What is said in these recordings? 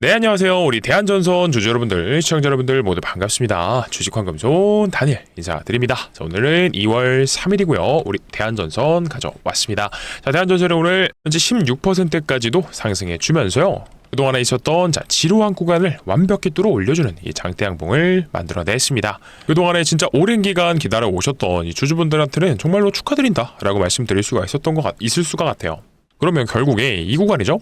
네, 안녕하세요. 우리 대한전선 주주 여러분들, 시청자 여러분들 모두 반갑습니다. 주식환금손 다니엘 인사드립니다. 자, 오늘은 2월 3일이고요. 우리 대한전선 가져왔습니다. 자, 대한전선은 오늘 현재 16%까지도 상승해 주면서요. 그동안에 있었던 지루한 구간을 완벽히 뚫어 올려주는 이 장대 양봉을 만들어냈습니다. 그동안에 진짜 오랜 기간 기다려 오셨던 이 주주분들한테는 정말로 축하드린다 라고 말씀드릴 수가 있을 수가 같아요. 그러면 결국에 이 구간이죠.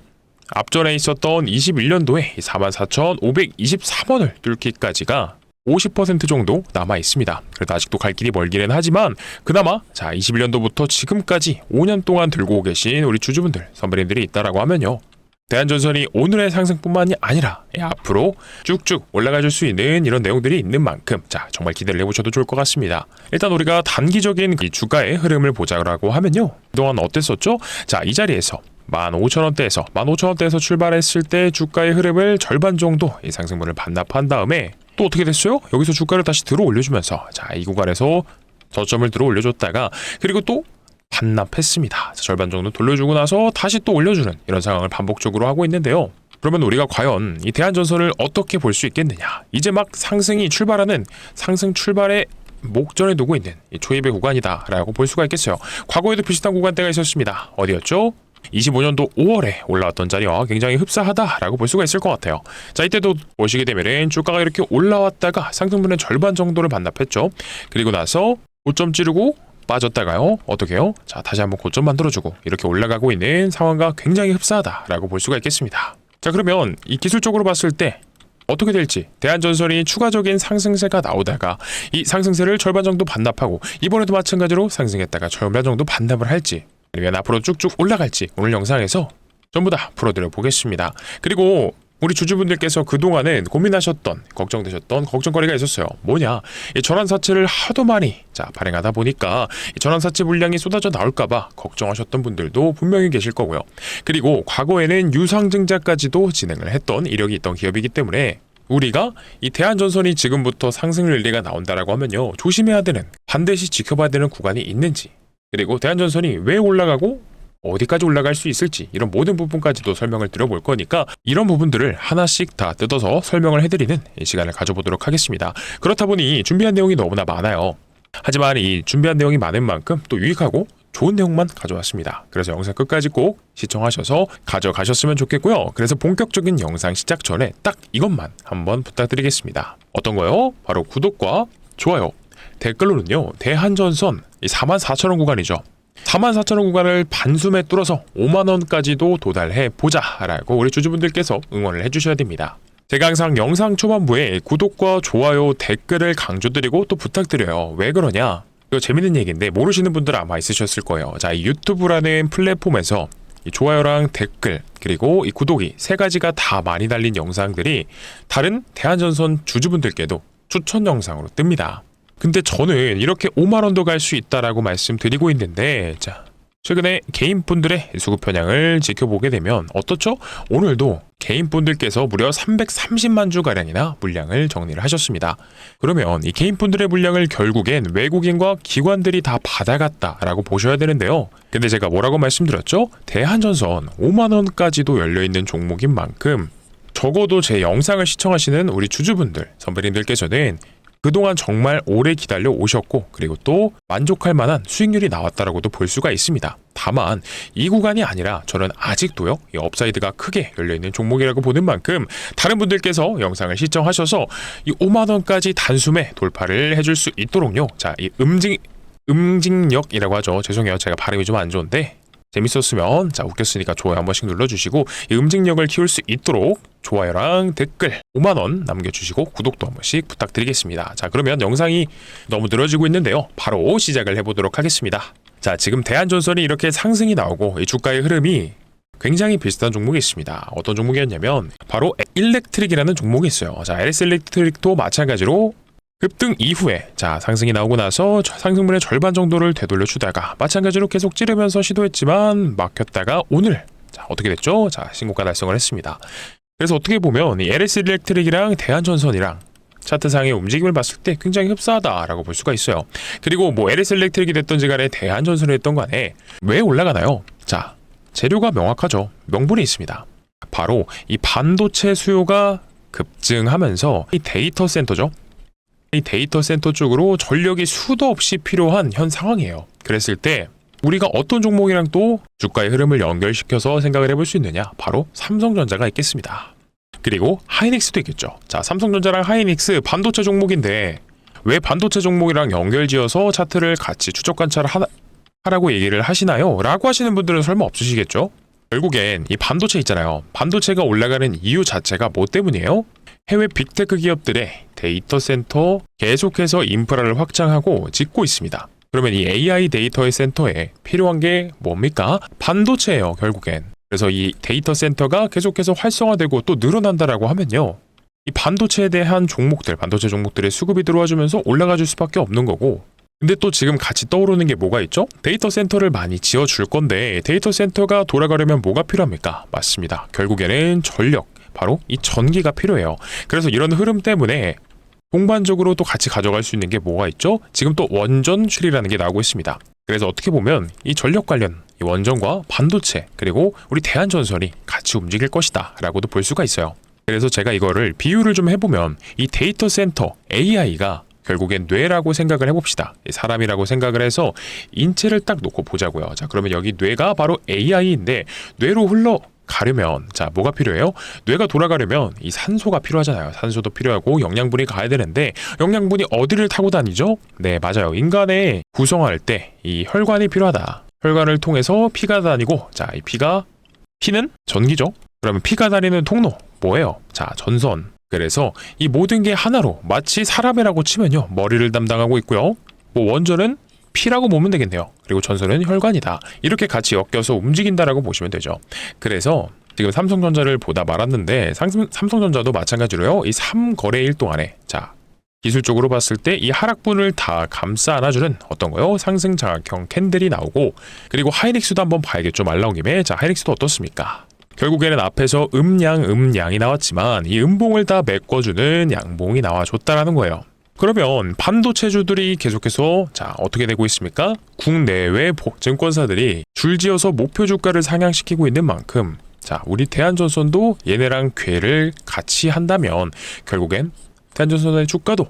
앞전에 있었던 21년도에 44,523원을 뚫기까지가 50% 정도 남아 있습니다. 그래도 아직도 갈 길이 멀기는 하지만 그나마 21년도부터 지금까지 5년 동안 들고 계신 우리 주주분들, 선배님들이 있다라고 하면요. 대한전선이 오늘의 상승뿐만이 아니라 앞으로 쭉쭉 올라가줄 수 있는 이런 내용들이 있는 만큼 정말 기대를 해보셔도 좋을 것 같습니다. 일단 우리가 단기적인 이 주가의 흐름을 보자고 하면요. 그동안 어땠었죠? 이 자리에서 15,000원대에서 출발했을 때 주가의 흐름을 절반 정도 이 상승분을 반납한 다음에 또 어떻게 됐어요? 여기서 주가를 다시 들어 올려주면서 이 구간에서 저점을 들어 올려줬다가 그리고 또 반납했습니다. 절반 정도 돌려주고 나서 다시 또 올려주는 이런 상황을 반복적으로 하고 있는데요. 그러면 우리가 과연 이 대한전선을 어떻게 볼 수 있겠느냐? 이제 막 상승이 출발하는 상승 출발의 목전에 두고 있는 이 초입의 구간이다 라고 볼 수가 있겠어요. 과거에도 비슷한 구간대가 있었습니다. 어디였죠? 25년도 5월에 올라왔던 자리와 굉장히 흡사하다라고 볼 수가 있을 것 같아요. 이때도 보시게 되면은 주가가 이렇게 올라왔다가 상승분의 절반 정도를 반납했죠. 그리고 나서 고점 찌르고 빠졌다가요. 어떻게 해요? 다시 한번 고점 만들어주고 이렇게 올라가고 있는 상황과 굉장히 흡사하다라고 볼 수가 있겠습니다. 그러면 이 기술적으로 봤을 때 어떻게 될지 대한전선이 추가적인 상승세가 나오다가 이 상승세를 절반 정도 반납하고 이번에도 마찬가지로 상승했다가 절반 정도 반납을 할지 아니면 앞으로 쭉쭉 올라갈지 오늘 영상에서 전부 다 풀어드려 보겠습니다. 그리고 우리 주주분들께서 그동안은 고민하셨던 걱정되셨던 걱정거리가 있었어요. 뭐냐, 이 전환사채를 하도 많이 발행하다 보니까 이 전환사채 물량이 쏟아져 나올까봐 걱정하셨던 분들도 분명히 계실 거고요. 그리고 과거에는 유상증자까지도 진행을 했던 이력이 있던 기업이기 때문에 우리가 이 대한전선이 지금부터 상승 랠리가 나온다라고 하면요, 조심해야 되는, 반드시 지켜봐야 되는 구간이 있는지, 그리고 대한전선이 왜 올라가고 어디까지 올라갈 수 있을지 이런 모든 부분까지도 설명을 드려볼 거니까 이런 부분들을 하나씩 다 뜯어서 설명을 해드리는 시간을 가져보도록 하겠습니다. 그렇다 보니 준비한 내용이 너무나 많아요. 하지만 이 준비한 내용이 많은 만큼 또 유익하고 좋은 내용만 가져왔습니다. 그래서 영상 끝까지 꼭 시청하셔서 가져가셨으면 좋겠고요. 그래서 본격적인 영상 시작 전에 딱 이것만 한번 부탁드리겠습니다. 어떤 거요? 바로 구독과 좋아요, 댓글로는요. 대한전선 44,000원 구간이죠. 44,000원 구간을 반숨에 뚫어서 5만원까지도 도달해 보자라고 우리 주주분들께서 응원을 해주셔야 됩니다. 제가 항상 영상 초반부에 구독과 좋아요, 댓글을 강조드리고 또 부탁드려요. 왜 그러냐? 이거 재밌는 얘기인데 모르시는 분들 아마 있으셨을 거예요. 이 유튜브라는 플랫폼에서 이 좋아요랑 댓글 그리고 이 구독이 세 가지가 다 많이 달린 영상들이 다른 대한전선 주주분들께도 추천 영상으로 뜹니다. 근데 저는 이렇게 5만원도 갈 수 있다라고 말씀드리고 있는데 최근에 개인분들의 수급 편향을 지켜보게 되면 어떻죠? 오늘도 개인분들께서 무려 330만 주가량이나 물량을 정리를 하셨습니다. 그러면 이 개인분들의 물량을 결국엔 외국인과 기관들이 다 받아갔다라고 보셔야 되는데요. 근데 제가 뭐라고 말씀드렸죠? 대한전선 5만원까지도 열려있는 종목인 만큼 적어도 제 영상을 시청하시는 우리 주주분들, 선배님들께서는 그동안 정말 오래 기다려 오셨고 그리고 또 만족할 만한 수익률이 나왔다라고도 볼 수가 있습니다. 다만 이 구간이 아니라 저는 아직도요, 이 업사이드가 크게 열려있는 종목이라고 보는 만큼 다른 분들께서 영상을 시청하셔서 이 5만원까지 단숨에 돌파를 해줄 수 있도록요. 이 음직력이라고 하죠. 죄송해요, 제가 발음이 좀 안 좋은데 재밌었으면 웃겼으니까 좋아요 한 번씩 눌러주시고 이 음직력을 키울 수 있도록 좋아요랑 댓글 5만원 남겨주시고 구독도 한 번씩 부탁드리겠습니다. 그러면 영상이 너무 늘어지고 있는데요. 바로 시작을 해보도록 하겠습니다. 지금 대한전선이 이렇게 상승이 나오고 이 주가의 흐름이 굉장히 비슷한 종목이 있습니다. 어떤 종목이었냐면 바로 일렉트릭이라는 종목이 있어요. LS 일렉트릭도 마찬가지로 급등 이후에 상승이 나오고 나서 상승분의 절반 정도를 되돌려주다가 마찬가지로 계속 찌르면서 시도했지만 막혔다가 오늘 어떻게 됐죠? 신고가 달성을 했습니다. 그래서 어떻게 보면 이 LS 일렉트릭이랑 대한전선이랑 차트상의 움직임을 봤을 때 굉장히 흡사하다라고 볼 수가 있어요. 그리고 LS 일렉트릭이 됐던지 간에 대한전선이 됐던 간에 왜 올라가나요? 재료가 명확하죠. 명분이 있습니다. 바로 이 반도체 수요가 급증하면서 이 데이터 센터죠. 이 데이터 센터 쪽으로 전력이 수도 없이 필요한 현 상황이에요. 그랬을 때 우리가 어떤 종목이랑 또 주가의 흐름을 연결시켜서 생각을 해볼 수 있느냐? 바로 삼성전자가 있겠습니다. 그리고 하이닉스도 있겠죠. 자, 삼성전자랑 하이닉스 반도체 종목인데 왜 반도체 종목이랑 연결지어서 차트를 같이 추적 관찰을 하라고 얘기를 하시나요? 라고 하시는 분들은 설마 없으시겠죠? 결국엔 이 반도체 있잖아요. 반도체가 올라가는 이유 자체가 뭐 때문이에요? 해외 빅테크 기업들의 데이터 센터 계속해서 인프라를 확장하고 짓고 있습니다. 그러면 이 AI 데이터 센터에 필요한 게 뭡니까? 반도체예요, 결국엔. 그래서 이 데이터 센터가 계속해서 활성화되고 또 늘어난다라고 하면요. 이 반도체에 대한 종목들, 반도체 종목들의 수급이 들어와주면서 올라가줄 수밖에 없는 거고, 근데 또 지금 같이 떠오르는 게 뭐가 있죠? 데이터 센터를 많이 지어줄 건데 데이터 센터가 돌아가려면 뭐가 필요합니까? 맞습니다. 결국에는 전력, 바로 이 전기가 필요해요. 그래서 이런 흐름 때문에 동반적으로 또 같이 가져갈 수 있는 게 뭐가 있죠? 지금 또 원전출이라는 게 나오고 있습니다. 그래서 어떻게 보면 이 전력 관련, 이 원전과 반도체, 그리고 우리 대한전선이 같이 움직일 것이다 라고도 볼 수가 있어요. 그래서 제가 이거를 비유를 좀 해보면 이 데이터 센터 AI가 결국엔 뇌라고 생각을 해봅시다. 사람이라고 생각을 해서 인체를 딱 놓고 보자고요. 자, 그러면 여기 뇌가 바로 AI인데 뇌로 흘러가려면 자, 뭐가 필요해요? 뇌가 돌아가려면 이 산소가 필요하잖아요. 산소도 필요하고 영양분이 가야 되는데 영양분이 어디를 타고 다니죠? 네, 맞아요. 인간의 구성할 때 이 혈관이 필요하다. 혈관을 통해서 피가 다니고, 자, 이 피는 전기죠. 그러면 피가 다니는 통로 뭐예요? 자, 전선. 그래서 이 모든 게 하나로 마치 사람이라고 치면요, 머리를 담당하고 있고요. 뭐 원전은 피라고 보면 되겠네요. 그리고 전선은 혈관이다. 이렇게 같이 엮여서 움직인다라고 보시면 되죠. 그래서 지금 삼성전자를 보다 말았는데 삼성전자도 마찬가지로요. 이 3거래일 동안에 자, 기술적으로 봤을 때 이 하락분을 다 감싸 안아주는 어떤 거요? 상승 자각형 캔들이 나오고, 그리고 하이닉스도 한번 봐야겠죠. 말 나온 김에. 자, 하이닉스도 어떻습니까? 결국에는 앞에서 음양이 나왔지만 이 음봉을 다 메꿔주는 양봉이 나와줬다라는 거예요. 그러면 반도체주들이 계속해서 자, 어떻게 되고 있습니까? 국내외 증권사들이 줄지어서 목표 주가를 상향시키고 있는 만큼 자, 우리 대한전선도 얘네랑 궤를 같이 한다면 결국엔 대한전선의 주가도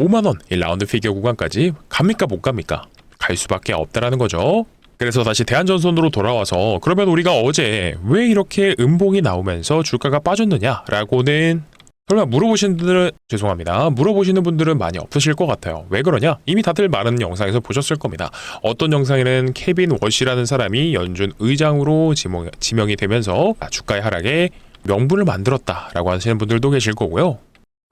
5만원 이 라운드 피겨 구간까지 갑니까 못 갑니까? 갈 수밖에 없다라는 거죠. 그래서 다시 대한전선으로 돌아와서 그러면 우리가 어제 왜 이렇게 음봉이 나오면서 주가가 빠졌느냐라고는 설마 물어보시는 분들은 많이 없으실 것 같아요. 왜 그러냐? 이미 다들 많은 영상에서 보셨을 겁니다. 어떤 영상에는 케빈 워시라는 사람이 연준 의장으로 지명이 되면서 주가의 하락에 명분을 만들었다라고 하시는 분들도 계실 거고요.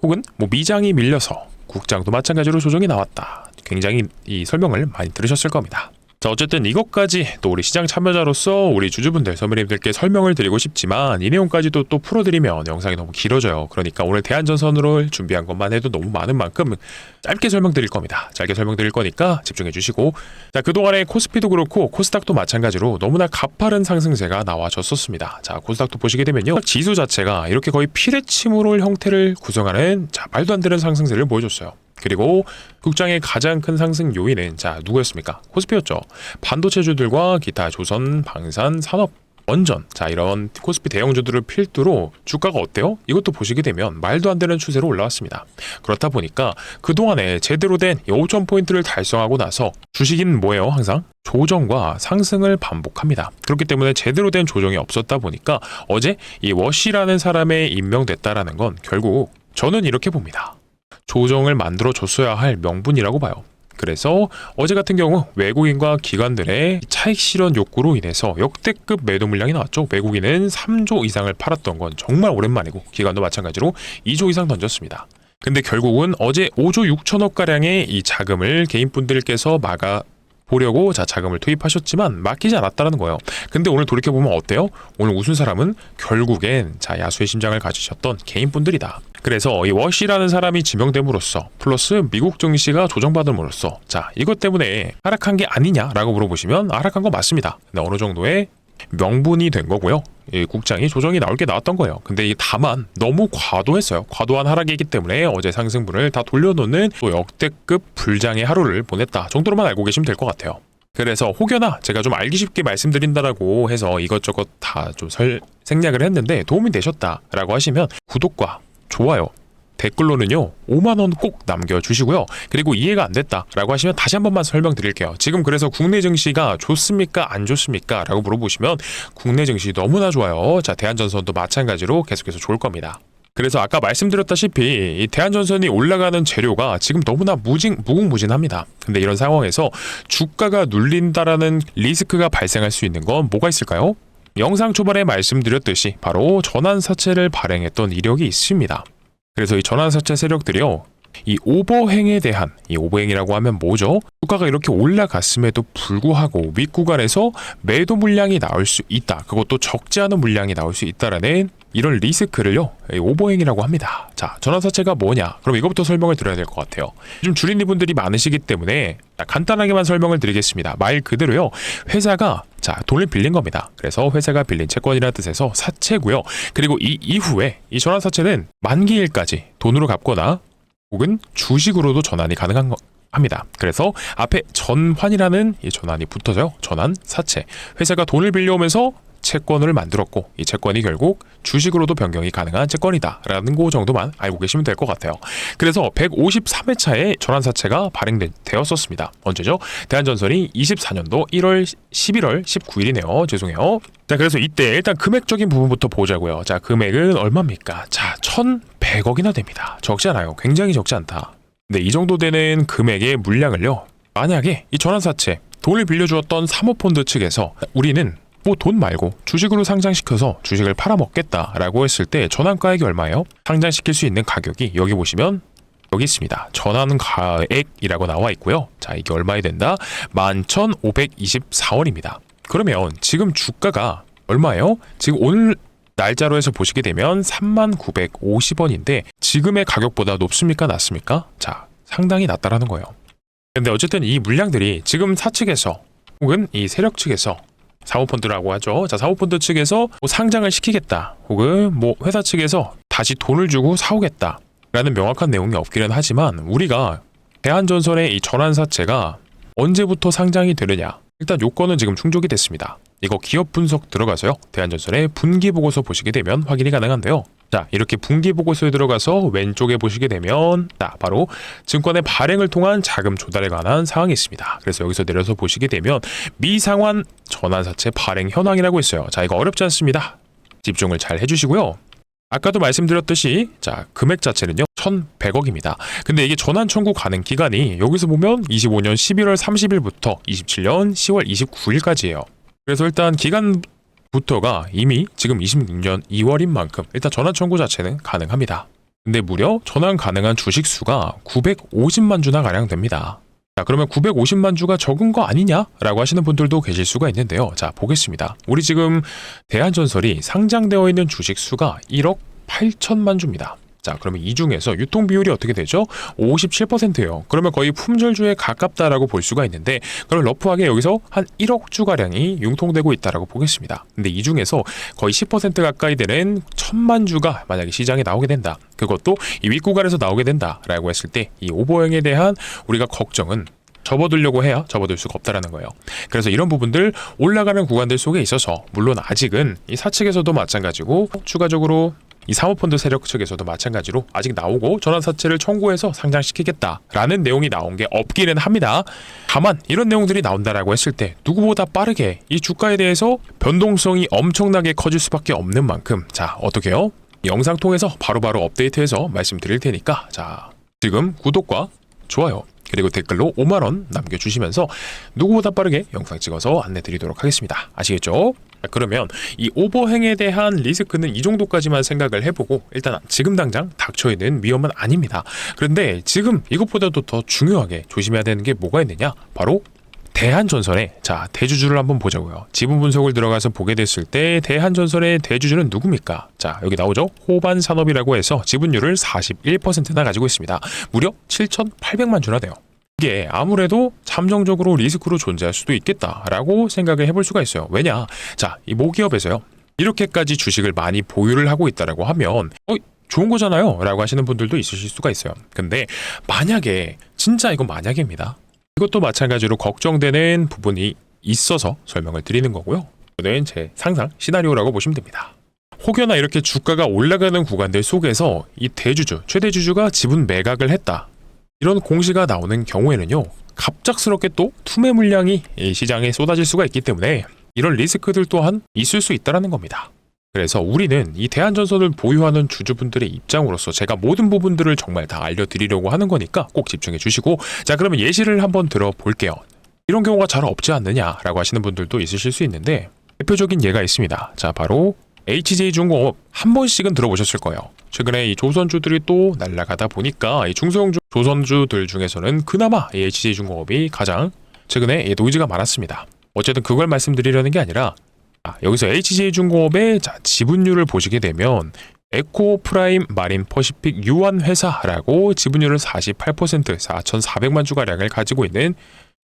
혹은 뭐 미장이 밀려서 국장도 마찬가지로 조정이 나왔다. 굉장히 이 설명을 많이 들으셨을 겁니다. 자, 어쨌든 이것까지 또 우리 시장 참여자로서 우리 주주분들, 선배님들께 설명을 드리고 싶지만 이 내용까지도 또 풀어드리면 영상이 너무 길어져요. 그러니까 오늘 대한전선으로 준비한 것만 해도 너무 많은 만큼 짧게 설명드릴 겁니다. 짧게 설명드릴 거니까 집중해 주시고, 자, 그동안에 코스피도 그렇고 코스닥도 마찬가지로 너무나 가파른 상승세가 나와줬었습니다. 자, 코스닥도 보시게 되면요, 지수 자체가 이렇게 거의 피레침으로 형태를 구성하는 자, 말도 안 되는 상승세를 보여줬어요. 그리고 국장의 가장 큰 상승 요인은 자, 누구였습니까? 코스피였죠. 반도체주들과 기타 조선, 방산, 산업, 원전, 자, 이런 코스피 대형주들을 필두로 주가가 어때요? 이것도 보시게 되면 말도 안 되는 추세로 올라왔습니다. 그렇다 보니까 그동안에 제대로 된 5,000포인트를 달성하고 나서 주식인 뭐예요? 항상 조정과 상승을 반복합니다. 그렇기 때문에 제대로 된 조정이 없었다 보니까 어제 이 워시라는 사람에 임명됐다라는 건 결국 저는 이렇게 봅니다. 조정을 만들어줬어야 할 명분이라고 봐요. 그래서 어제 같은 경우 외국인과 기관들의 차익 실현 욕구로 인해서 역대급 매도 물량이 나왔죠. 외국인은 3조 이상을 팔았던 건 정말 오랜만이고 기관도 마찬가지로 2조 이상 던졌습니다. 근데 결국은 어제 5조 6천억 가량의 이 자금을 개인분들께서 보려고 자, 자금을 투입하셨지만 막히지 않았다는 거예요. 근데 오늘 돌이켜보면 어때요? 오늘 웃은 사람은 결국엔 자, 야수의 심장을 가지셨던 개인분들이다. 그래서 이 워시라는 사람이 지명됨으로써 플러스 미국 증시가 조정받음으로써 자, 이것 때문에 하락한 게 아니냐라고 물어보시면 하락한 거 맞습니다. 근데 어느 정도의 명분이 된 거고요. 이 국장이 조정이 나올 게 나왔던 거예요. 근데 다만 너무 과도했어요. 과도한 하락이기 때문에 어제 상승분을 다 돌려놓는 또 역대급 불장의 하루를 보냈다 정도로만 알고 계시면 될 것 같아요. 그래서 혹여나 제가 좀 알기 쉽게 말씀드린다라고 해서 이것저것 다 좀 생략을 했는데 도움이 되셨다라고 하시면 구독과 좋아요, 댓글로는요 5만원 꼭 남겨주시고요. 그리고 이해가 안 됐다라고 하시면 다시 한 번만 설명드릴게요. 지금 그래서 국내 증시가 좋습니까 안 좋습니까 라고 물어보시면 국내 증시 너무나 좋아요. 자, 대한전선도 마찬가지로 계속해서 좋을 겁니다. 그래서 아까 말씀드렸다시피 이 대한전선이 올라가는 재료가 지금 너무나 무궁무진합니다. 근데 이런 상황에서 주가가 눌린다라는 리스크가 발생할 수 있는 건 뭐가 있을까요? 영상 초반에 말씀드렸듯이 바로 전환사채를 발행했던 이력이 있습니다. 그래서 이 전환사채 세력들이요, 이 오버행에 대한, 이 오버행이라고 하면 뭐죠? 주가가 이렇게 올라갔음에도 불구하고 윗구간에서 매도 물량이 나올 수 있다, 그것도 적지 않은 물량이 나올 수 있다라는 이런 리스크를요 오버행이라고 합니다. 자, 전환사채가 뭐냐? 그럼 이것부터 설명을 드려야 될 것 같아요. 요즘 주린이 분들이 많으시기 때문에 간단하게만 설명을 드리겠습니다. 말 그대로요, 회사가 돈을 빌린 겁니다. 그래서 회사가 빌린 채권이라는 뜻에서 사채고요. 그리고 이 이후에 이 전환사채는 만기일까지 돈으로 갚거나 혹은 주식으로도 전환이 합니다. 그래서 앞에 전환이라는 이 전환이 붙어져요. 전환 사채. 회사가 돈을 빌려오면서 채권을 만들었고 이 채권이 결국 주식으로도 변경이 가능한 채권이다 라는 거 정도만 알고 계시면 될 것 같아요. 그래서 153회차에 전환사채가 발행되었었습니다. 언제죠? 대한전선이 24년도 11월 19일이네요. 죄송해요. 자, 그래서 이때 일단 금액적인 부분부터 보자고요. 자, 금액은 얼마입니까? 자, 1,100억이나 됩니다. 적지 않아요. 굉장히 적지 않다. 근데 이 정도 되는 금액의 물량을요, 만약에 이 전환사채 돈을 빌려주었던 사모펀드 측에서 우리는 뭐 돈 말고 주식으로 상장시켜서 주식을 팔아먹겠다라고 했을 때 전환가액이 얼마예요? 상장시킬 수 있는 가격이 여기 보시면 여기 있습니다. 전환가액이라고 나와 있고요. 자, 이게 얼마에 된다? 11,524원입니다. 그러면 지금 주가가 얼마예요? 지금 오늘 날짜로 해서 보시게 되면 3950원인데 지금의 가격보다 높습니까? 낮습니까? 자, 상당히 낮다라는 거예요. 근데 어쨌든 이 물량들이 지금 사측에서 혹은 이 세력 측에서 사모펀드라고 하죠. 자, 사모펀드 측에서 뭐 상장을 시키겠다 혹은 뭐 회사 측에서 다시 돈을 주고 사오겠다 라는 명확한 내용이 없기는 하지만 우리가 대한전선의 이 전환사채가 언제부터 상장이 되느냐, 일단 요건은 지금 충족이 됐습니다. 이거 기업 분석 들어가서요, 대한전선의 분기보고서 보시게 되면 확인이 가능한데요. 자, 이렇게 분기보고서에 들어가서 왼쪽에 보시게 되면 바로 증권의 발행을 통한 자금 조달에 관한 사항이 있습니다. 그래서 여기서 내려서 보시게 되면 미상환 전환사채 발행 현황이라고 있어요. 자, 이거 어렵지 않습니다. 집중을 잘 해주시고요. 아까도 말씀드렸듯이 자, 금액 자체는요 1,100억입니다. 근데 이게 전환 청구 가능 기간이 여기서 보면 25년 11월 30일부터 27년 10월 29일까지예요. 그래서 일단 기간부터가 이미 지금 26년 2월인 만큼 일단 전환 청구 자체는 가능합니다. 근데 무려 전환 가능한 주식 수가 950만 주나 가량 됩니다. 자, 그러면 950만 주가 적은 거 아니냐라고 하시는 분들도 계실 수가 있는데요. 자, 보겠습니다. 우리 지금 대한전설이 상장되어 있는 주식 수가 1억 8천만 주입니다. 자, 그러면 이 중에서 유통 비율이 어떻게 되죠? 57%예요. 그러면 거의 품절주에 가깝다라고 볼 수가 있는데, 그럼 러프하게 여기서 한 1억 주가량이 융통되고 있다라고 보겠습니다. 근데 이 중에서 거의 10% 가까이 되는 1,000만 주가 만약에 시장에 나오게 된다. 그것도 이 윗구간에서 나오게 된다라고 했을 때 이 오버행에 대한 우리가 걱정은 접어들려고 해야 접어들 수가 없다라는 거예요. 그래서 이런 부분들 올라가는 구간들 속에 있어서 물론 아직은 이 사측에서도 마찬가지고 추가적으로 이 사모펀드 세력 측에서도 마찬가지로 아직 나오고 전환사채를 청구해서 상장시키겠다라는 내용이 나온 게 없기는 합니다. 다만 이런 내용들이 나온다라고 했을 때 누구보다 빠르게 이 주가에 대해서 변동성이 엄청나게 커질 수밖에 없는 만큼 자, 어떻게 해요? 영상 통해서 바로바로 업데이트해서 말씀드릴 테니까 자, 지금 구독과 좋아요 그리고 댓글로 5만원 남겨주시면서 누구보다 빠르게 영상 찍어서 안내 드리도록 하겠습니다. 아시겠죠? 그러면 이 오버행에 대한 리스크는 이 정도까지만 생각을 해보고 일단 지금 당장 닥쳐있는 위험은 아닙니다. 그런데 지금 이것보다도 더 중요하게 조심해야 되는 게 뭐가 있느냐? 바로 대한전선의 자, 대주주를 한번 보자고요. 지분 분석을 들어가서 보게 됐을 때 대한전선의 대주주는 누굽니까? 자, 여기 나오죠. 호반산업이라고 해서 지분율을 41%나 가지고 있습니다. 무려 7,800만 주나 돼요. 이게 아무래도 잠정적으로 리스크로 존재할 수도 있겠다라고 생각을 해볼 수가 있어요. 왜냐? 자, 이 모기업에서요 이렇게까지 주식을 많이 보유를 하고 있다라고 하면 좋은 거잖아요 라고 하시는 분들도 있으실 수가 있어요. 근데 만약에 진짜 이건 만약입니다. 이것도 마찬가지로 걱정되는 부분이 있어서 설명을 드리는 거고요. 이거는 제 상상 시나리오라고 보시면 됩니다. 혹여나 이렇게 주가가 올라가는 구간들 속에서 이 대주주, 최대 주주가 지분 매각을 했다, 이런 공시가 나오는 경우에는요, 갑작스럽게 또 투매 물량이 이 시장에 쏟아질 수가 있기 때문에 이런 리스크들 또한 있을 수 있다는 겁니다. 그래서 우리는 이 대한전선을 보유하는 주주분들의 입장으로서 제가 모든 부분들을 정말 다 알려드리려고 하는 거니까 꼭 집중해 주시고, 자, 그러면 예시를 한번 들어볼게요. 이런 경우가 잘 없지 않느냐라고 하시는 분들도 있으실 수 있는데, 대표적인 예가 있습니다. 자, 바로 HJ중공업 한 번씩은 들어보셨을 거예요. 최근에 이 조선주들이 또 날아가다 보니까 이 중소형 조선주들 중에서는 그나마 이 HJ중공업이 가장 최근에 노이즈가 많았습니다. 어쨌든 그걸 말씀드리려는 게 아니라, 여기서 HJ중공업의 지분율을 보시게 되면 에코프라임 마린 퍼시픽 유한회사라고 지분율을 48%, 4,400만 주가량을 가지고 있는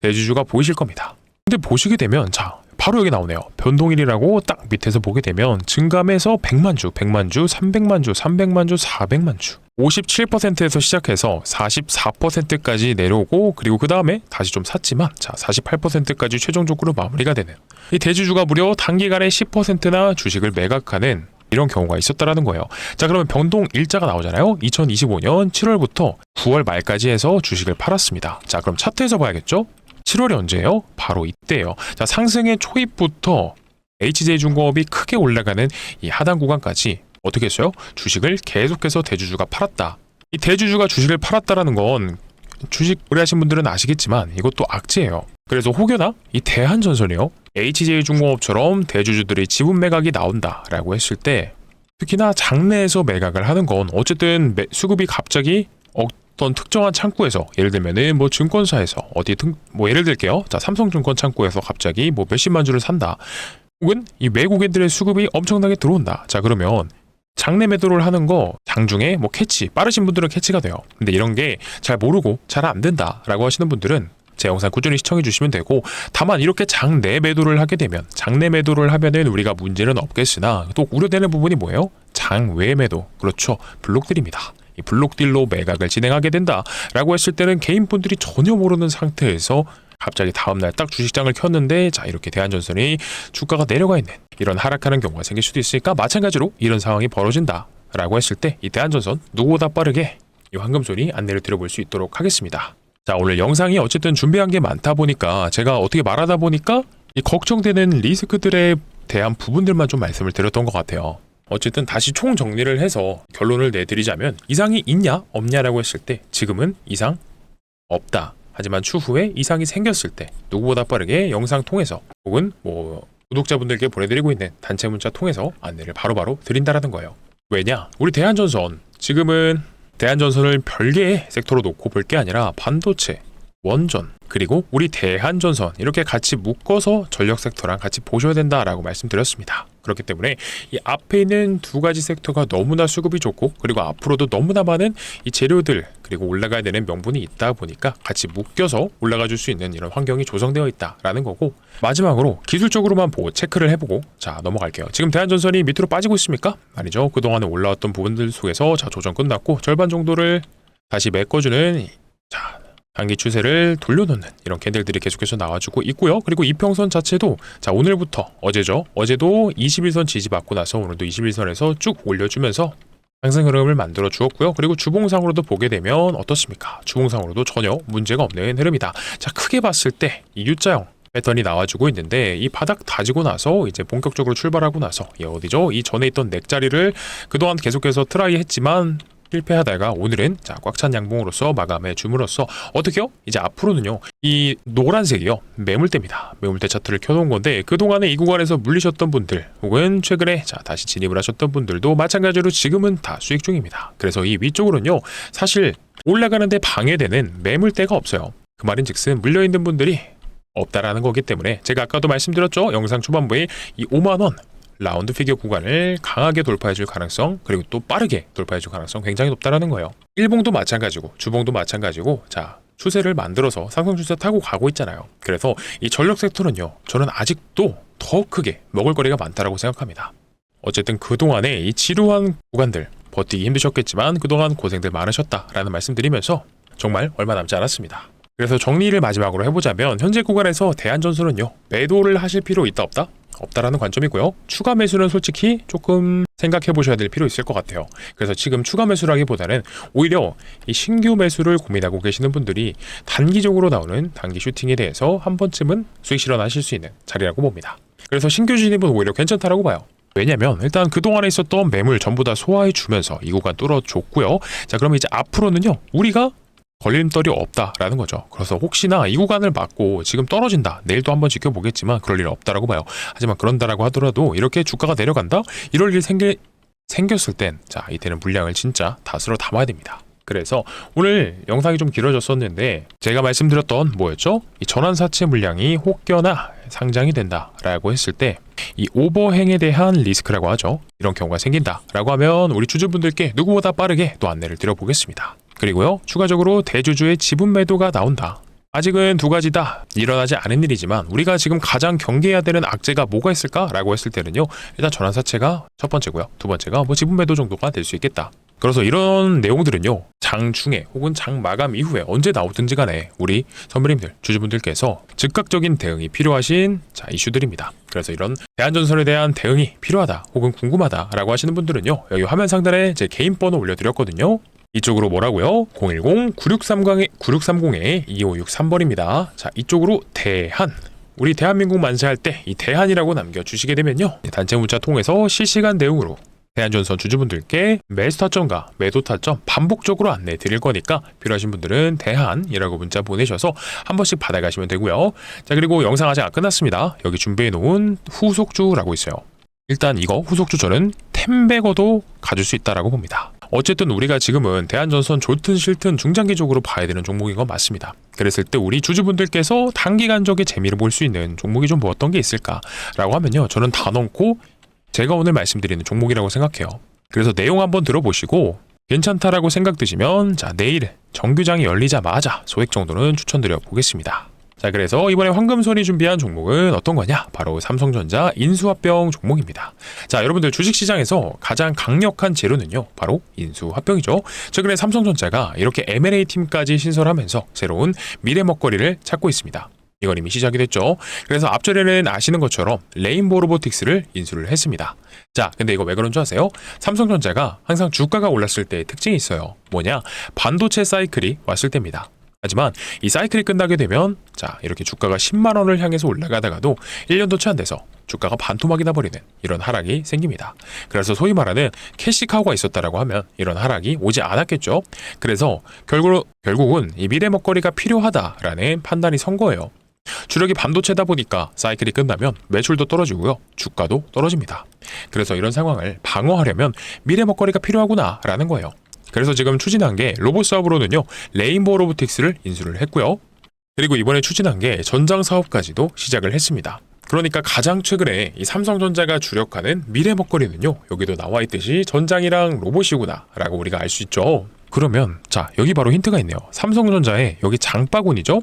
대주주가 보이실 겁니다. 근데 보시게 되면 바로 여기 나오네요. 변동일이라고 딱 밑에서 보게 되면 증감에서 100만 주, 100만 주, 300만 주, 300만 주, 400만 주, 57%에서 시작해서 44%까지 내려오고, 그리고 그 다음에 다시 좀 샀지만 48%까지 최종적으로 마무리가 되는, 이 대주주가 무려 단기간에 10%나 주식을 매각하는 이런 경우가 있었다라는 거예요. 자, 그러면 변동 일자가 나오잖아요. 2025년 7월부터 9월 말까지 해서 주식을 팔았습니다. 자, 그럼 차트에서 봐야겠죠? 7월이 언제예요? 바로 이때예요. 자, 상승의 초입부터 HJ중공업이 크게 올라가는 이 하단 구간까지 어떻게 했어요? 주식을 계속해서 대주주가 팔았다. 이 대주주가 주식을 팔았다라는 건 주식 의뢰하신 분들은 아시겠지만 이것도 악재예요. 그래서 혹여나 이 대한전선이요, HJ중공업처럼 대주주들이 지분 매각이 나온다라고 했을 때, 특히나 장내에서 매각을 하는 건 어쨌든 수급이 갑자기 어떤 특정한 창구에서, 예를 들면은 뭐 증권사에서 예를 들게요. 자, 삼성증권 창구에서 갑자기 뭐 몇십만 주를 산다. 혹은 이 외국인들의 수급이 엄청나게 들어온다. 자, 그러면 장내 매도를 하는 거 장중에 빠르신 분들은 캐치가 돼요. 근데 이런 게 잘 모르고 잘 안 된다라고 하시는 분들은 제 영상 꾸준히 시청해 주시면 되고, 다만 이렇게 장내 매도를 하게 되면, 장내 매도를 하면은 우리가 문제는 없겠으나 또 우려되는 부분이 뭐예요? 장외 매도, 그렇죠, 블록딜입니다. 이 블록딜로 매각을 진행하게 된다라고 했을 때는 개인분들이 전혀 모르는 상태에서 갑자기 다음날 딱 주식장을 켰는데, 자, 이렇게 대한전선이 주가가 내려가 있는 이런 하락하는 경우가 생길 수도 있으니까, 마찬가지로 이런 상황이 벌어진다라고 했을 때 이 대한전선 누구보다 빠르게 이 황금손이 안내를 드려볼 수 있도록 하겠습니다. 자, 오늘 영상이 어쨌든 준비한 게 많다 보니까 제가 어떻게 말하다 보니까 이 걱정되는 리스크들에 대한 부분들만 좀 말씀을 드렸던 것 같아요. 어쨌든 다시 총 정리를 해서 결론을 내드리자면, 이상이 있냐 없냐라고 했을 때 지금은 이상 없다. 하지만 추후에 이상이 생겼을 때 누구보다 빠르게 영상 통해서 혹은 구독자분들께 보내드리고 있는 단체 문자 통해서 안내를 바로바로 드린다라는 거예요. 왜냐? 우리 대한전선, 지금은 대한전선을 별개의 섹터로 놓고 볼 게 아니라 반도체, 원전, 그리고 우리 대한전선 이렇게 같이 묶어서 전력 섹터랑 같이 보셔야 된다라고 말씀드렸습니다. 그렇기 때문에 이 앞에 있는 두 가지 섹터가 너무나 수급이 좋고, 그리고 앞으로도 너무나 많은 이 재료들, 그리고 올라가야 되는 명분이 있다 보니까 같이 묶여서 올라가 줄 수 있는 이런 환경이 조성되어 있다라는 거고, 마지막으로 기술적으로만 체크를 해보고 자, 넘어갈게요. 지금 대한전선이 밑으로 빠지고 있습니까? 아니죠. 그동안에 올라왔던 부분들 속에서 조정 끝났고 절반 정도를 다시 메꿔주는 단기 추세를 돌려놓는 이런 캔들들이 계속해서 나와주고 있고요. 그리고 이평선 자체도 오늘부터 어제도 21선 지지받고 나서 오늘도 21선에서 쭉 올려주면서 상승 흐름을 만들어 주었고요. 그리고 주봉상으로도 보게 되면 어떻습니까? 주봉상으로도 전혀 문제가 없는 흐름이다. 자, 크게 봤을 때 이 U자형 패턴이 나와주고 있는데, 이 바닥 다지고 나서 이제 본격적으로 출발하고 나서 이 전에 있던 넥자리를 그동안 계속해서 트라이 했지만 실패하다가 오늘은 꽉 찬 양봉으로서 마감해 줌으로써 어떻게요? 이제 앞으로는요, 이 노란색이요, 매물대입니다. 매물대 차트를 켜놓은 건데, 그동안에 이 구간에서 물리셨던 분들 혹은 최근에 다시 진입을 하셨던 분들도 마찬가지로 지금은 다 수익 중입니다. 그래서 이 위쪽으로는요, 사실 올라가는데 방해되는 매물대가 없어요. 그 말인즉슨 물려있는 분들이 없다라는 거기 때문에, 제가 아까도 말씀드렸죠, 영상 초반부에 이 5만원 라운드 피겨 구간을 강하게 돌파해줄 가능성, 그리고 또 빠르게 돌파해줄 가능성 굉장히 높다라는 거예요. 일봉도 마찬가지고 주봉도 마찬가지고, 추세를 만들어서 상승 추세 타고 가고 있잖아요. 그래서 이 전력 섹터는요, 저는 아직도 더 크게 먹을 거리가 많다라고 생각합니다. 어쨌든 그동안에 이 지루한 구간들 버티기 힘드셨겠지만 그동안 고생들 많으셨다라는 말씀 드리면서 정말 얼마 남지 않았습니다. 그래서 정리를 마지막으로 해보자면 현재 구간에서 대한전선은요, 매도를 하실 필요 있다 없다? 없다라는 관점이고요. 추가 매수는 솔직히 조금 생각해 보셔야 될 필요 있을 것 같아요. 그래서 지금 추가 매수라기보다는 오히려 이 신규 매수를 고민하고 계시는 분들이 단기적으로 나오는 단기 슈팅에 대해서 한 번쯤은 수익 실현하실 수 있는 자리라고 봅니다. 그래서 신규 진입은 오히려 괜찮다라고 봐요. 왜냐면 일단 그동안에 있었던 매물 전부 다 소화해 주면서 이 구간 뚫어줬고요. 자, 그러면 이제 앞으로는요, 우리가 걸림돌이 없다라는 거죠. 그래서 혹시나 이 구간을 막고 지금 떨어진다, 내일도 한번 지켜보겠지만 그럴 일은 없다라고 봐요. 하지만 그런다라고 하더라도 이렇게 주가가 내려간다, 이럴 일이 생겼을 땐, 자, 이때는 물량을 진짜 다스려 담아야 됩니다. 그래서 오늘 영상이 좀 길어졌었는데 제가 말씀드렸던 뭐였죠? 이 전환사채 물량이 혹여나 상장이 된다라고 했을 때 이 오버행에 대한 리스크라고 하죠. 이런 경우가 생긴다라고 하면 우리 주주분들께 누구보다 빠르게 또 안내를 드려보겠습니다. 그리고요, 추가적으로 대주주의 지분 매도가 나온다. 아직은 두 가지 다 일어나지 않은 일이지만 우리가 지금 가장 경계해야 되는 악재가 뭐가 있을까라고 했을 때는요, 일단 전환사채가 첫 번째고요, 두 번째가 뭐 지분 매도 정도가 될 수 있겠다. 그래서 이런 내용들은요, 장 중에 혹은 장 마감 이후에 언제 나오든지 간에 우리 선배님들, 주주분들께서 즉각적인 대응이 필요하신 이슈들입니다. 그래서 이런 대한전선에 대한 대응이 필요하다 혹은 궁금하다라고 하시는 분들은요, 여기 화면 상단에 제 개인 번호 올려드렸거든요. 이쪽으로 뭐라고요? 010-9630-2563번입니다. 자, 이쪽으로 대한, 우리 대한민국 만세할 때 이 대한이라고 남겨주시게 되면요, 단체 문자 통해서 실시간 대응으로 대한전선 주주분들께 매수 타점과 매도 타점 반복적으로 안내 드릴 거니까 필요하신 분들은 대한이라고 문자 보내셔서 한 번씩 받아가시면 되고요. 자, 그리고 영상 아직 안 끝났습니다. 여기 준비해 놓은 후속주라고 있어요. 일단 이거 후속주 저는 템베거도 가질 수 있다라고 봅니다. 어쨌든 우리가 지금은 대한전선 좋든 싫든 중장기적으로 봐야 되는 종목인 건 맞습니다. 그랬을 때 우리 주주분들께서 단기간적인 재미를 볼 수 있는 종목이 좀 어떤 게 있을까라고 하면요, 저는 다 넣고 제가 오늘 말씀드리는 종목이라고 생각해요. 그래서 내용 한번 들어보시고 괜찮다라고 생각드시면, 자, 내일 정규장이 열리자마자 소액 정도는 추천드려 보겠습니다. 자, 그래서 이번에 황금손이 준비한 종목은 어떤 거냐? 바로 삼성전자 인수합병 종목입니다. 자, 여러분들 주식시장에서 가장 강력한 재료는요, 바로 인수합병이죠. 최근에 삼성전자가 이렇게 M&A 팀까지 신설하면서 새로운 미래 먹거리를 찾고 있습니다. 이건 이미 시작이 됐죠. 그래서 앞전에는 아시는 것처럼 레인보우 로보틱스를 인수를 했습니다. 자, 근데 이거 왜 그런 줄 아세요? 삼성전자가 항상 주가가 올랐을 때의 특징이 있어요. 뭐냐? 반도체 사이클이 왔을 때입니다. 하지만 이 사이클이 끝나게 되면, 자, 이렇게 주가가 10만 원을 향해서 올라가다가도 1년도 채 안 돼서 주가가 반토막이 나버리는 이런 하락이 생깁니다. 그래서 소위 말하는 캐시카우가 있었다라고 하면 이런 하락이 오지 않았겠죠. 그래서 결국은 이 미래 먹거리가 필요하다라는 판단이 선 거예요. 주력이 반도체다 보니까 사이클이 끝나면 매출도 떨어지고요, 주가도 떨어집니다. 그래서 이런 상황을 방어하려면 미래 먹거리가 필요하구나라는 거예요. 그래서 지금 추진한 게 로봇 사업으로는요, 레인보우 로보틱스를 인수를 했고요. 그리고 이번에 추진한 게 전장 사업까지도 시작을 했습니다. 그러니까 가장 최근에 이 삼성전자가 주력하는 미래 먹거리는요, 여기도 나와 있듯이 전장이랑 로봇이구나 라고 우리가 알 수 있죠. 그러면 자, 여기 바로 힌트가 있네요. 삼성전자의 여기 장바구니죠.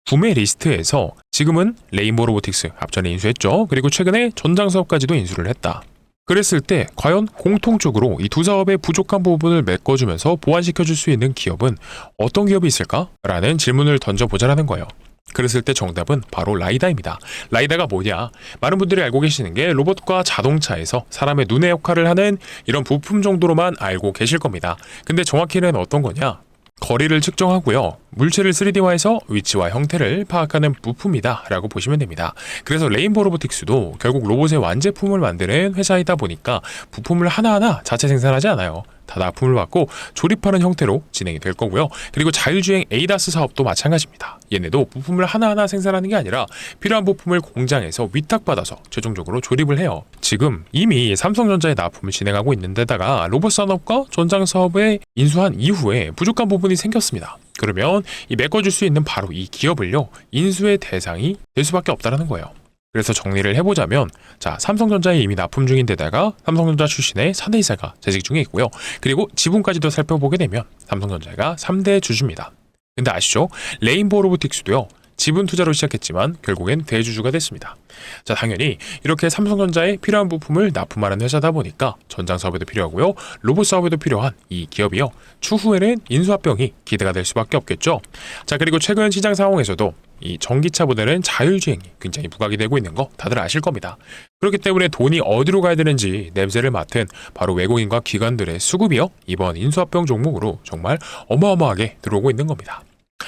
구매 리스트에서 지금은 레인보우 로보틱스 앞전에 인수했죠. 그리고 최근에 전장 사업까지도 인수를 했다. 그랬을 때 과연 공통적으로 이 두 사업의 부족한 부분을 메꿔주면서 보완시켜줄 수 있는 기업은 어떤 기업이 있을까라는 질문을 던져보자라는 거예요. 그랬을 때 정답은 바로 라이다입니다. 라이다가 뭐냐? 많은 분들이 알고 계시는 게 로봇과 자동차에서 사람의 눈의 역할을 하는 이런 부품 정도로만 알고 계실 겁니다. 근데 정확히는 어떤 거냐? 거리를 측정하고요, 물체를 3D화해서 위치와 형태를 파악하는 부품이다 라고 보시면 됩니다. 그래서 레인보우 로보틱스도 결국 로봇의 완제품을 만드는 회사이다 보니까 부품을 하나하나 자체 생산하지 않아요. 다 납품을 받고 조립하는 형태로 진행이 될 거고요. 그리고 자율주행 에이다스 사업도 마찬가지입니다. 얘네도 부품을 하나하나 생산하는 게 아니라 필요한 부품을 공장에서 위탁받아서 최종적으로 조립을 해요. 지금 이미 삼성전자의 납품을 진행하고 있는 데다가 로봇 산업과 전장 사업에 인수한 이후에 부족한 부분이 생겼습니다. 그러면 이 메꿔줄 수 있는 바로 이 기업을요, 인수의 대상이 될 수밖에 없다는 거예요. 그래서 정리를 해보자면, 자, 삼성전자에 이미 납품 중인 데다가 삼성전자 출신의 사내이사가 재직 중에 있고요. 그리고 지분까지도 살펴보게 되면 삼성전자가 3대 주주입니다. 근데 아시죠? 레인보우 로보틱스도요, 지분 투자로 시작했지만 결국엔 대주주가 됐습니다. 자, 당연히 이렇게 삼성전자에 필요한 부품을 납품하는 회사다 보니까 전장 사업에도 필요하고요, 로봇 사업에도 필요한 이 기업이요, 추후에는 인수합병이 기대가 될 수밖에 없겠죠. 자, 그리고 최근 시장 상황에서도 이 전기차보다는 자율주행이 굉장히 부각이 되고 있는 거 다들 아실 겁니다. 그렇기 때문에 돈이 어디로 가야 되는지 냄새를 맡은 바로 외국인과 기관들의 수급이요, 이번 인수합병 종목으로 정말 어마어마하게 들어오고 있는 겁니다.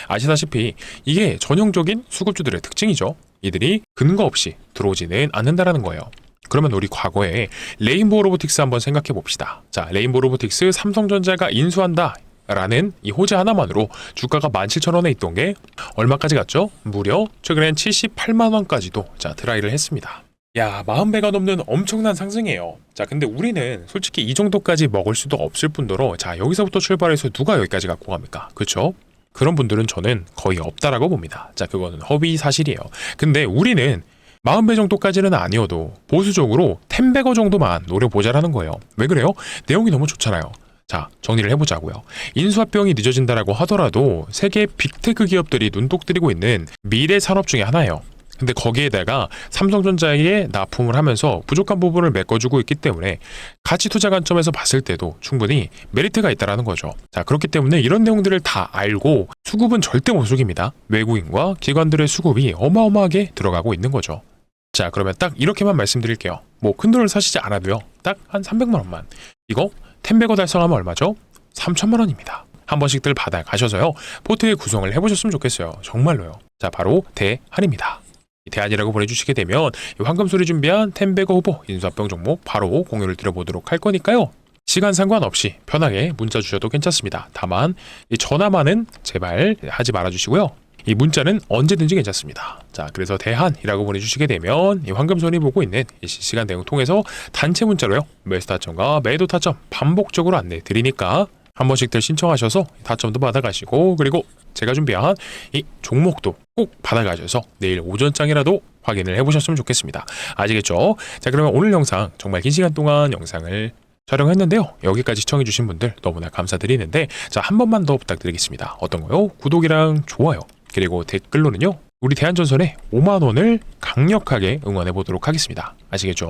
아시다시피 이게 전형적인 수급주들의 특징이죠. 이들이 근거 없이 들어오지는 않는다라는 거예요. 그러면 우리 과거에 레인보우 로보틱스 한번 생각해 봅시다. 자, 레인보우 로보틱스 삼성전자가 인수한다 라는 이 호재 하나만으로 주가가 17,000원에 있던 게 얼마까지 갔죠? 무려 최근엔 78만원까지도 자 드라이를 했습니다. 야, 40배가 넘는 엄청난 상승이에요. 자, 근데 우리는 솔직히 이 정도까지 먹을 수도 없을 뿐더러, 자, 여기서부터 출발해서 누가 여기까지 갖고 갑니까? 그쵸? 그런 분들은 저는 거의 없다라고 봅니다. 자, 그거는 허위 사실이에요. 근데 우리는 40배 정도까지는 아니어도 보수적으로 10배거 정도만 노려보자라는 거예요. 왜 그래요? 내용이 너무 좋잖아요. 자, 정리를 해보자고요. 인수합병이 늦어진다라고 하더라도 세계 빅테크 기업들이 눈독 들이고 있는 미래 산업 중에 하나예요. 근데 거기에다가 삼성전자에 납품을 하면서 부족한 부분을 메꿔주고 있기 때문에 가치 투자 관점에서 봤을 때도 충분히 메리트가 있다라는 거죠. 자, 그렇기 때문에 이런 내용들을 다 알고 수급은 절대 못 속입니다. 외국인과 기관들의 수급이 어마어마하게 들어가고 있는 거죠. 자, 그러면 딱 이렇게만 말씀드릴게요. 뭐 큰돈을 사시지 않아도요, 딱 한 300만 원만. 이거 10배거 달성하면 얼마죠? 3천만 원입니다. 한 번씩들 받아가셔서요, 포트에 구성을 해보셨으면 좋겠어요. 정말로요. 자, 바로 대한입니다. 대안이라고 보내주시게 되면 이 황금소리 준비한 10배거 후보 인수합병 종목 바로 공유를 드려보도록 할 거니까요, 시간 상관없이 편하게 문자 주셔도 괜찮습니다. 다만 이 전화만은 제발 하지 말아주시고요, 이 문자는 언제든지 괜찮습니다. 자, 그래서 대한이라고 보내주시게 되면 이 황금손이 보고 있는 이 실시간 대응 통해서 단체 문자로요, 매수 타점과 매도 타점 반복적으로 안내 드리니까 한 번씩들 신청하셔서 타점도 받아가시고, 그리고 제가 준비한 이 종목도 꼭 받아가셔서 내일 오전장이라도 확인을 해보셨으면 좋겠습니다. 아시겠죠? 자, 그러면 오늘 영상 정말 긴 시간 동안 영상을 촬영했는데요, 여기까지 시청해주신 분들 너무나 감사드리는데, 자, 한 번만 더 부탁드리겠습니다. 어떤 거요? 구독이랑 좋아요, 그리고 댓글로는요, 우리 대한전선에 5만 원을 강력하게 응원해 보도록 하겠습니다. 아시겠죠?